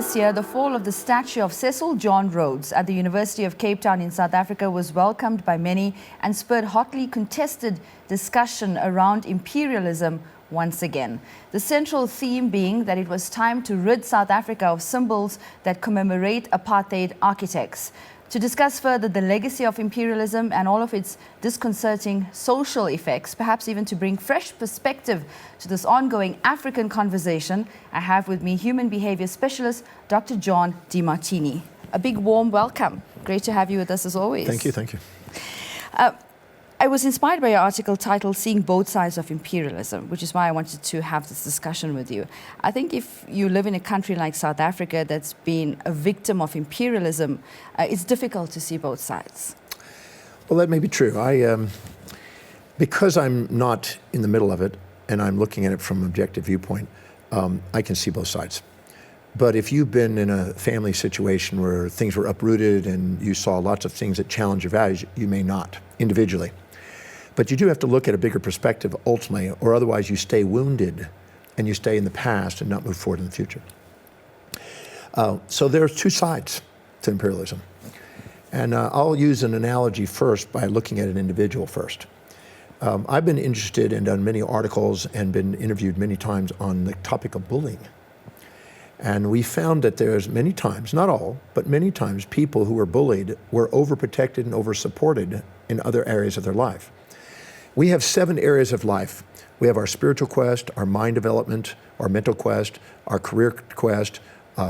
this year, the fall of the statue of Cecil John Rhodes at the University of Cape Town in South Africa was welcomed by many and spurred hotly contested discussion around imperialism once again. The central theme being that it was time to rid South Africa of symbols that commemorate apartheid architects. To discuss further the legacy of imperialism and all of its disconcerting social effects, perhaps even to bring fresh perspective to this ongoing African conversation, I have with me human behavior specialist, Dr. John Demartini. A big warm welcome. Great to have you with us as always. Thank you, thank you. I was inspired by your article titled Seeing Both Sides of Imperialism, which is why I wanted to have this discussion with you. I think if you live in a country like South Africa that's been a victim of imperialism, it's difficult to see both sides. Well, that may be true. Because I'm not in the middle of it and I'm looking at it from an objective viewpoint, I can see both sides. But if you've been in a family situation where things were uprooted and you saw lots of things that challenge your values, you may not individually. But you do have to look at a bigger perspective ultimately, or otherwise you stay wounded and you stay in the past and not move forward in the future. So there's two sides to imperialism. And I'll use an analogy first by looking at an individual first. I've been interested and done many articles and been interviewed many times on the topic of bullying. And we found that there's many times, not all, but many times people who were bullied were overprotected and oversupported in other areas of their life. We have 7 areas of life. We have our spiritual quest, our mind development, our mental quest, our career quest,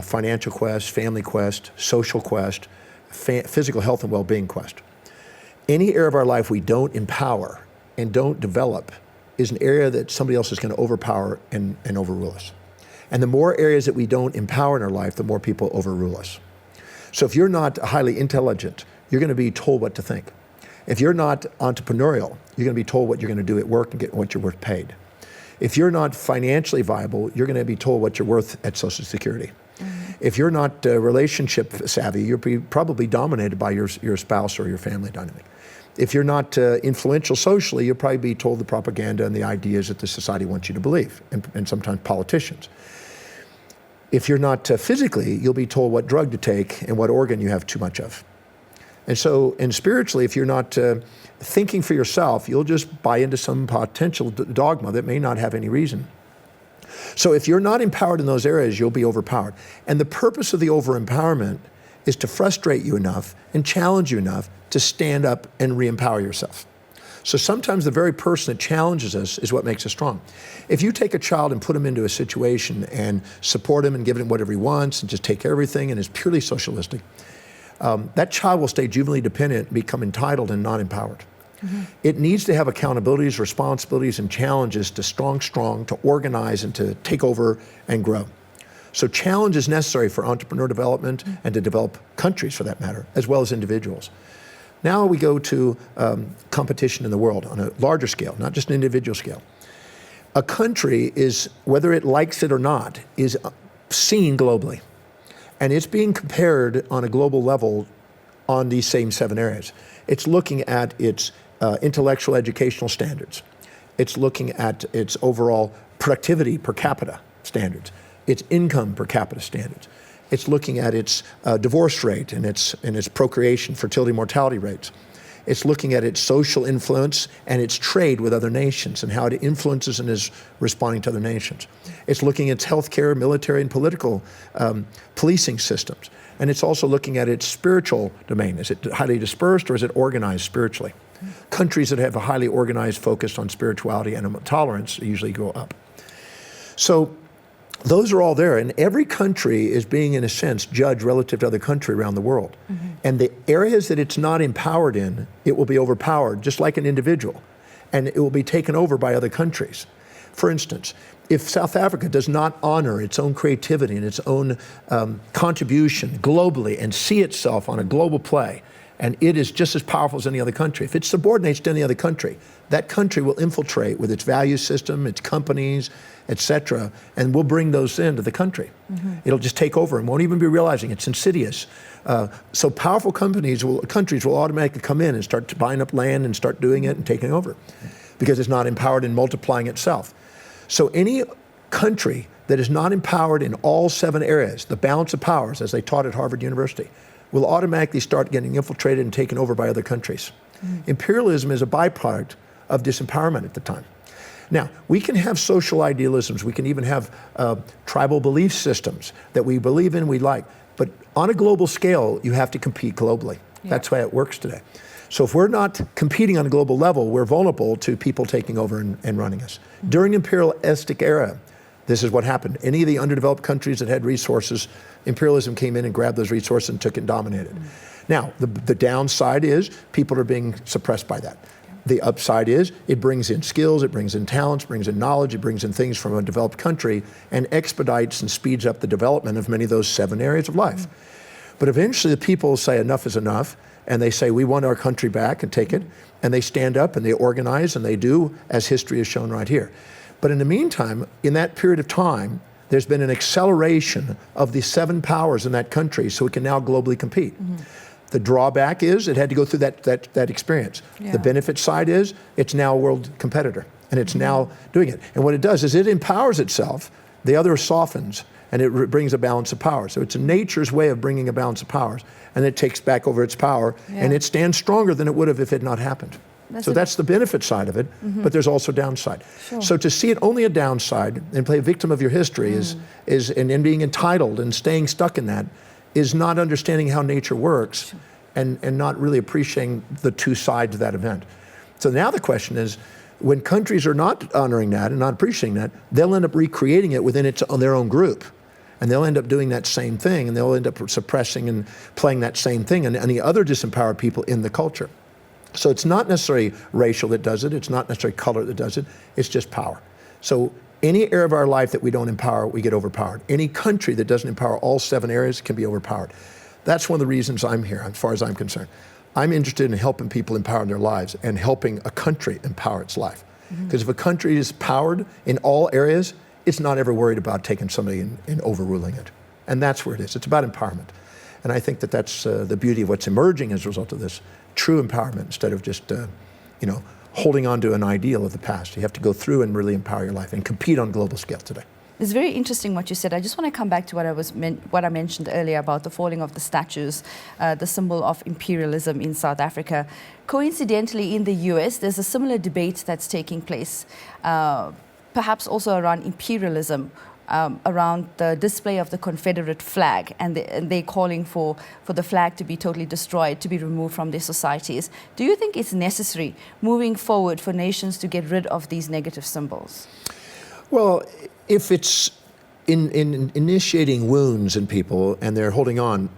financial quest, family quest, social quest, physical health and well-being quest. Any area of our life we don't empower and don't develop is an area that somebody else is going to overpower and overrule us. And the more areas that we don't empower in our life, the more people overrule us. So if you're not highly intelligent, you're going to be told what to think. If you're not entrepreneurial, you're going to be told what you're going to do at work and get what you're worth paid. If you're not financially viable, you're going to be told what you're worth at Social Security. Mm-hmm. If you're not relationship savvy, you'll be probably dominated by your spouse or your family dynamic. If you're not influential socially, you'll probably be told the propaganda and the ideas that the society wants you to believe, and sometimes politicians. If you're not physically, you'll be told what drug to take and what organ you have too much of. And spiritually, if you're not thinking for yourself, you'll just buy into some potential dogma that may not have any reason. So if you're not empowered in those areas, you'll be overpowered. And the purpose of the over-empowerment is to frustrate you enough and challenge you enough to stand up and re-empower yourself. So sometimes the very person that challenges us is what makes us strong. If you take a child and put him into a situation and support him and give him whatever he wants and just take care of everything and is purely socialistic, that child will stay juvenilely dependent and become entitled and not empowered. Mm-hmm. It needs to have accountabilities, responsibilities, and challenges to strong, to organize and to take over and grow. So challenge is necessary for entrepreneur development and to develop countries, for that matter, as well as individuals. Now we go to competition in the world on a larger scale, not just an individual scale. A country is, whether it likes it or not, is seen globally. And it's being compared on a global level on these same 7 areas. It's looking at its intellectual educational standards. It's looking at its overall productivity per capita standards, its income per capita standards. It's looking at its divorce rate and its procreation, fertility, mortality rates. It's looking at its social influence and its trade with other nations and how it influences and is responding to other nations. It's looking at its healthcare, military, and political policing systems. And it's also looking at its spiritual domain. Is it highly dispersed or is it organized spiritually? Countries that have a highly organized focus on spirituality and tolerance usually go up. So those are all there, and every country is being, in a sense, judged relative to other country around the world. Mm-hmm. And the areas that it's not empowered in, it will be overpowered, just like an individual, and it will be taken over by other countries. For instance, if South Africa does not honor its own creativity and its own contribution globally and see itself on a global play, and it is just as powerful as any other country. If it subordinates to any other country, that country will infiltrate with its value system, its companies, etc., and will bring those into the country. Mm-hmm. It'll just take over and won't even be realizing it's insidious. So powerful countries will automatically come in and start buying up land and start doing it and taking over because it's not empowered and multiplying itself. So any country that is not empowered in all 7 areas, the balance of powers, as they taught at Harvard University, will automatically start getting infiltrated and taken over by other countries. Imperialism is a byproduct of disempowerment at the time. Now, we can have social idealisms, we can even have tribal belief systems that we believe in, we like, but on a global scale, you have to compete globally. Yeah. That's why it works today. So if we're not competing on a global level, we're vulnerable to people taking over and running us. During the imperialistic era, this is what happened. Any of the underdeveloped countries that had resources, imperialism came in and grabbed those resources and took it and dominated. Now, the downside is people are being suppressed by that. The upside is it brings in skills, it brings in talents, brings in knowledge, it brings in things from a developed country and expedites and speeds up the development of many of those 7 areas of life. But eventually the people say enough is enough, and they say we want our country back and take it, and they stand up and they organize and they do as history has shown right here. But in the meantime, in that period of time, there's been an acceleration of the 7 powers in that country so it can now globally compete. The drawback is it had to go through that experience. Yeah. The benefit side is it's now a world competitor, and it's now doing it. And what it does is it empowers itself, the other softens, and it brings a balance of power. So it's nature's way of bringing a balance of powers, and it takes back over its power, and it stands stronger than it would have if it had not happened. That's the benefit side of it, but there's also downside. Sure. So to see it only a downside and play a victim of your history and being entitled and staying stuck in that is not understanding how nature works and not really appreciating the 2 sides of that event. So now the question is, when countries are not honoring that and not appreciating that, they'll end up recreating it within their own group. And they'll end up doing that same thing, and they'll end up suppressing and playing that same thing and the other disempowered people in the culture. So it's not necessarily racial that does it, it's not necessarily color that does it, it's just power. So any area of our life that we don't empower, we get overpowered. Any country that doesn't empower all 7 areas can be overpowered. That's one of the reasons I'm here, as far as I'm concerned. I'm interested in helping people empower their lives and helping a country empower its life. Because if a country is powered in all areas, it's not ever worried about taking somebody and overruling it. And that's where it is. It's about empowerment. And I think that's the beauty of what's emerging as a result of this, true empowerment instead of just, holding on to an ideal of the past. You have to go through and really empower your life and compete on a global scale today. It's very interesting what you said. I just want to come back to what I mentioned earlier about the falling of the statues, the symbol of imperialism in South Africa. Coincidentally, in the US, there's a similar debate that's taking place, perhaps also around imperialism, around the display of the Confederate flag, and they're calling for the flag to be totally destroyed, to be removed from their societies. Do you think it's necessary moving forward for nations to get rid of these negative symbols? Well, if it's in initiating wounds in people and they're holding on,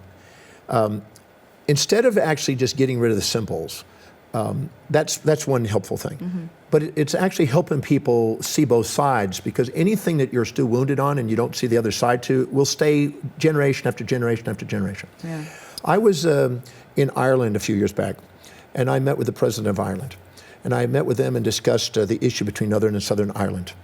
instead of actually just getting rid of the symbols, that's one helpful thing. But it's actually helping people see both sides, because anything that you're still wounded on and you don't see the other side to will stay generation after generation after generation. Yeah. I was in Ireland a few years back, and I met with the president of Ireland. And I met with them and discussed the issue between Northern and Southern Ireland.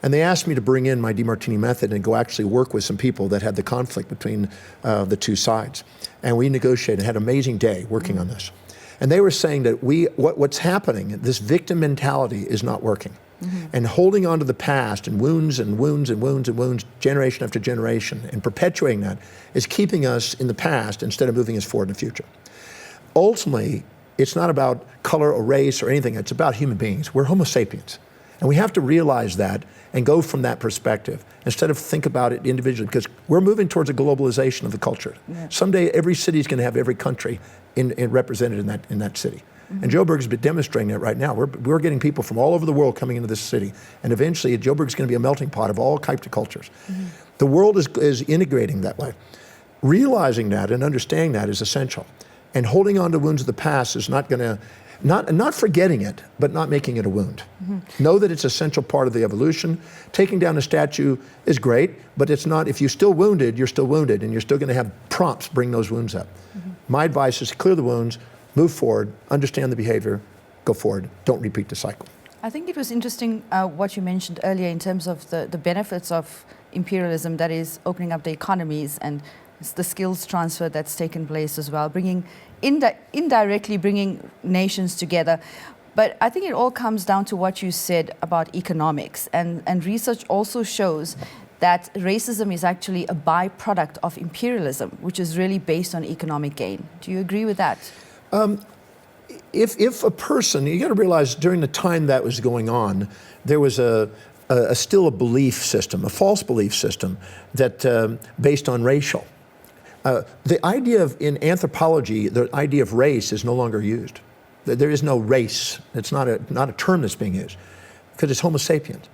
And they asked me to bring in my Demartini method and go actually work with some people that had the conflict between the 2 sides. And we negotiated and had an amazing day working on this. And they were saying that what's happening, this victim mentality is not working. And holding on to the past and wounds and wounds and wounds and wounds, generation after generation, and perpetuating that is keeping us in the past instead of moving us forward in the future. Ultimately, it's not about color or race or anything, it's about human beings. We're Homo sapiens. And we have to realize that and go from that perspective instead of think about it individually, because we're moving towards a globalization of the culture. Yeah. Someday every city is going to have every country represented in that city. And Joburg has been demonstrating that right now. We're getting people from all over the world coming into this city, and eventually Joburg is going to be a melting pot of all types of cultures. The world is integrating that way. Realizing that and understanding that is essential. And holding on to wounds of the past is not going to, not forgetting it, but not making it a wound. Know that it's an essential part of the evolution. Taking down a statue is great, but it's not, if you're still wounded, you're still wounded, and you're still going to have prompts bring those wounds up. My advice is to clear the wounds, move forward, understand the behavior, go forward. Don't repeat the cycle. I think it was interesting what you mentioned earlier in terms of the benefits of imperialism, that is opening up the economies and the skills transfer that's taken place as well, bringing indirectly bringing nations together. But I think it all comes down to what you said about economics, and research also shows that racism is actually a byproduct of imperialism, which is really based on economic gain. Do you agree with that? If a person, you got to realize during the time that was going on, there was still a belief system, a false belief system that based on racial. The idea of, in anthropology, the idea of race is no longer used. There is no race. It's not a term that's being used because it's Homo sapiens.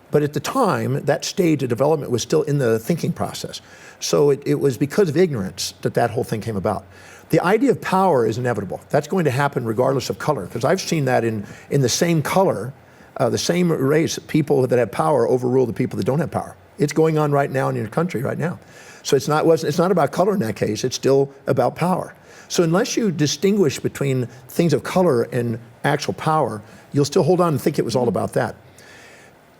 But at the time, that stage of development was still in the thinking process. So it was because of ignorance that that whole thing came about. The idea of power is inevitable. That's going to happen regardless of color, because I've seen that in the same color, the same race, people that have power overrule the people that don't have power. It's going on right now in your country right now. So it's not about color in that case, it's still about power. So unless you distinguish between things of color and actual power, you'll still hold on and think it was all about that.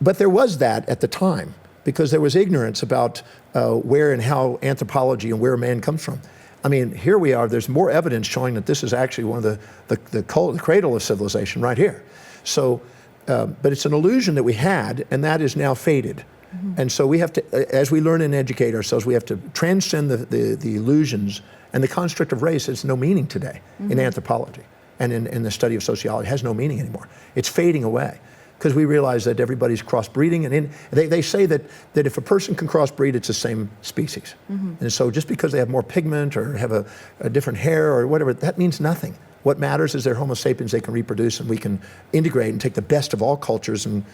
But there was that at the time, because there was ignorance about where and how anthropology and where man comes from. I mean, here we are, there's more evidence showing that this is actually one of the cradle of civilization right here. So, but it's an illusion that we had, and that is now faded. Mm-hmm. And so we have to, as we learn and educate ourselves, we have to transcend the illusions, and the construct of race has no meaning today in anthropology and in the study of sociology. It has no meaning anymore. It's fading away, because we realize that everybody's crossbreeding, and they say that if a person can crossbreed, it's the same species. And so just because they have more pigment or have a different hair or whatever, that means nothing. What matters is they're Homo sapiens, they can reproduce, and we can integrate and take the best of all cultures and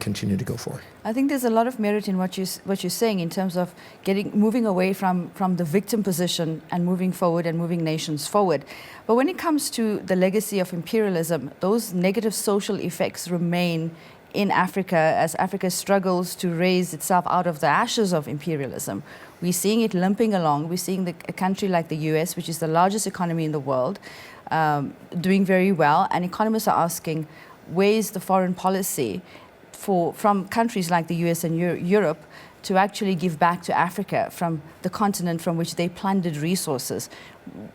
continue to go forward. I think there's a lot of merit in what you're saying in terms of moving away from the victim position and moving forward and moving nations forward. But when it comes to the legacy of imperialism, those negative social effects remain in Africa as Africa struggles to raise itself out of the ashes of imperialism. We're seeing it limping along. We're seeing a country like the US, which is the largest economy in the world, doing very well. And economists are asking, where's the foreign policy from countries like the US and Europe to actually give back to Africa from the continent from which they plundered resources?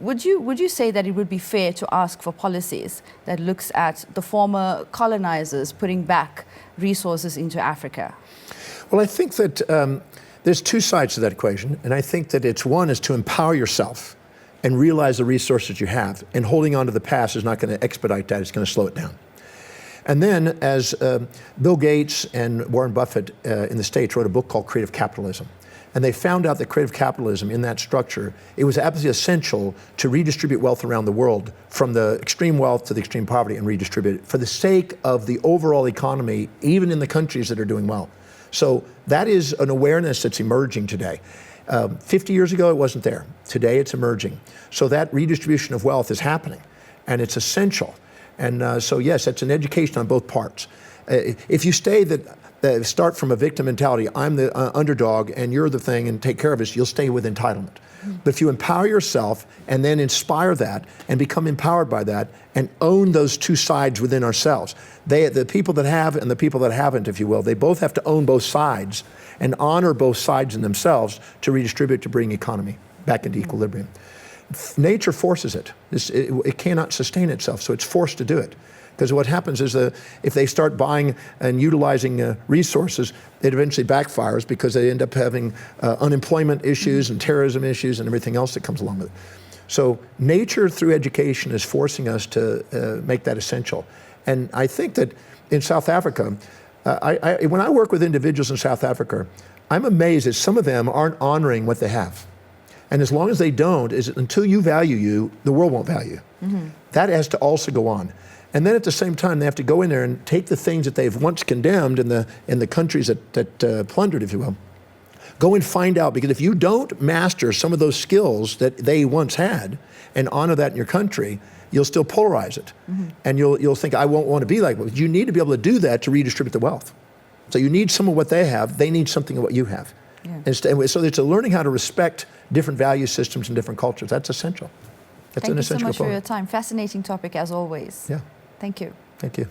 Would you say that it would be fair to ask for policies that looks at the former colonizers putting back resources into Africa? Well, I think that there's two sides to that equation, and I think that one is to empower yourself and realize the resources you have, and holding on to the past is not going to expedite that, it's going to slow it down. And then, as Bill Gates and Warren Buffett in the States wrote a book called Creative Capitalism, and they found out that creative capitalism in that structure, it was absolutely essential to redistribute wealth around the world from the extreme wealth to the extreme poverty and redistribute it for the sake of the overall economy, even in the countries that are doing well. So that is an awareness that's emerging today. 50 years ago, it wasn't there. Today, it's emerging. So that redistribution of wealth is happening, and it's essential. And so yes, it's an education on both parts. If you start from a victim mentality, I'm the underdog and you're the thing and take care of us, you'll stay with entitlement. But if you empower yourself and then inspire that and become empowered by that and own those two sides within ourselves, the people that have and the people that haven't, if you will, they both have to own both sides and honor both sides in themselves to redistribute, to bring economy back into equilibrium. Nature forces it. It cannot sustain itself, so it's forced to do it. Because what happens is if they start buying and utilizing resources, it eventually backfires because they end up having unemployment issues and terrorism issues and everything else that comes along with it. So nature through education is forcing us to make that essential. And I think that in South Africa, when I work with individuals in South Africa, I'm amazed that some of them aren't honoring what they have. And as long as they don't, until you value you, the world won't value. That has to also go on. And then at the same time, they have to go in there and take the things that they've once condemned in the countries that plundered, if you will. Go and find out, because if you don't master some of those skills that they once had and honor that in your country, you'll still polarize it. And you'll think, I won't want to be like that. You need to be able to do that to redistribute the wealth. So you need some of what they have, they need something of what you have. And so it's learning how to respect different value systems and different cultures. That's essential. That's an essential Thank you so much component. for your time. Fascinating topic as always. Yeah. Thank you. Thank you.